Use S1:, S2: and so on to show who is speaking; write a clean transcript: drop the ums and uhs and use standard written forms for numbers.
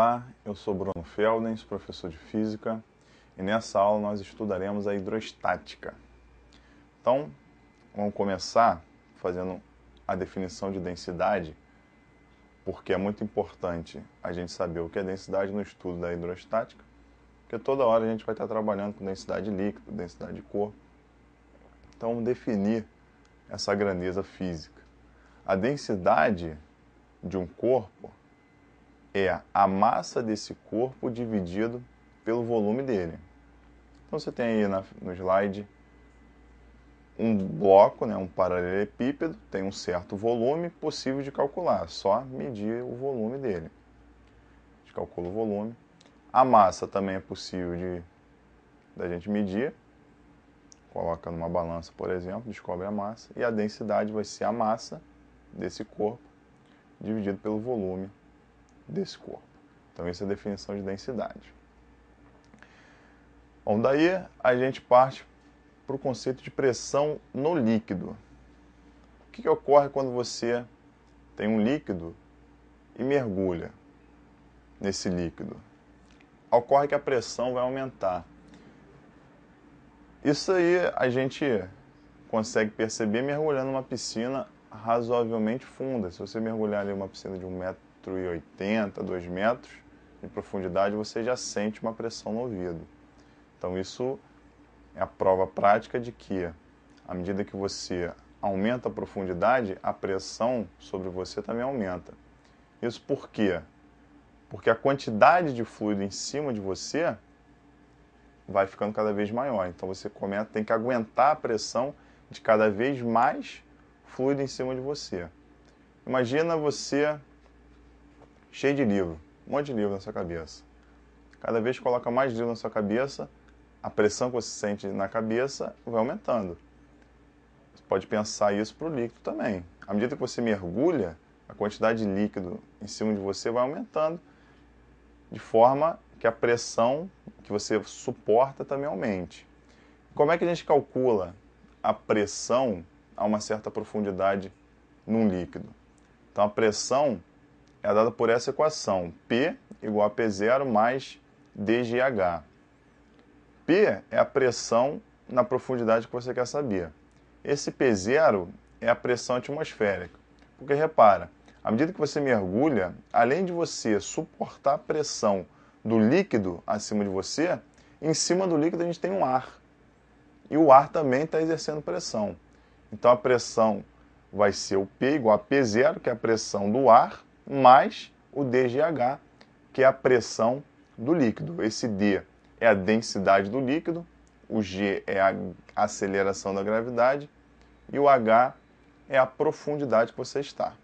S1: Olá, eu sou Bruno Feldens, professor de Física, e nessa aula nós estudaremos a hidrostática. Então, vamos começar fazendo a definição de densidade, porque é muito importante a gente saber o que é densidade no estudo da hidrostática, porque toda hora a gente vai estar trabalhando com densidade líquida, densidade de corpo. Então, vamos definir essa grandeza física. A densidade de um corpo é a massa desse corpo dividido pelo volume dele. Então você tem aí no slide um bloco, um paralelepípedo, tem um certo volume possível de calcular, só medir o volume dele. A gente calcula o volume. A massa também é possível da gente medir, coloca numa balança, por exemplo, descobre a massa, e a densidade vai ser a massa desse corpo dividido pelo volume desse corpo. Então, essa é a definição de densidade. Bom, daí a gente parte para o conceito de pressão no líquido. O que ocorre quando você tem um líquido e mergulha nesse líquido? Ocorre que a pressão vai aumentar. Isso aí a gente consegue perceber mergulhando numa piscina razoavelmente funda. Se você mergulhar ali uma piscina de 1,80 m, 2 metros de profundidade, você já sente uma pressão no ouvido. Então isso é a prova prática de que, à medida que você aumenta a profundidade, a pressão sobre você também aumenta. Isso por quê? Porque a quantidade de fluido em cima de você vai ficando cada vez maior. Então você tem que aguentar a pressão de cada vez mais fluido em cima de você. Imagina você cheio de livro, um monte de livro na sua cabeça. Cada vez que coloca mais livro na sua cabeça, a pressão que você sente na cabeça vai aumentando. Você pode pensar isso para o líquido também. À medida que você mergulha, a quantidade de líquido em cima de você vai aumentando, de forma que a pressão que você suporta também aumente. Como é que a gente calcula a pressão a uma certa profundidade num líquido? Então, a pressão é dada por essa equação, P igual a P0 mais dGH. P é a pressão na profundidade que você quer saber. Esse P0 é a pressão atmosférica. Porque, repara, à medida que você mergulha, além de você suportar a pressão do líquido acima de você, em cima do líquido a gente tem um ar. E o ar também está exercendo pressão. Então, a pressão vai ser o P igual a P0, que é a pressão do ar, mais o dGH, que é a pressão do líquido. Esse D é a densidade do líquido, o G é a aceleração da gravidade e o H é a profundidade que você está.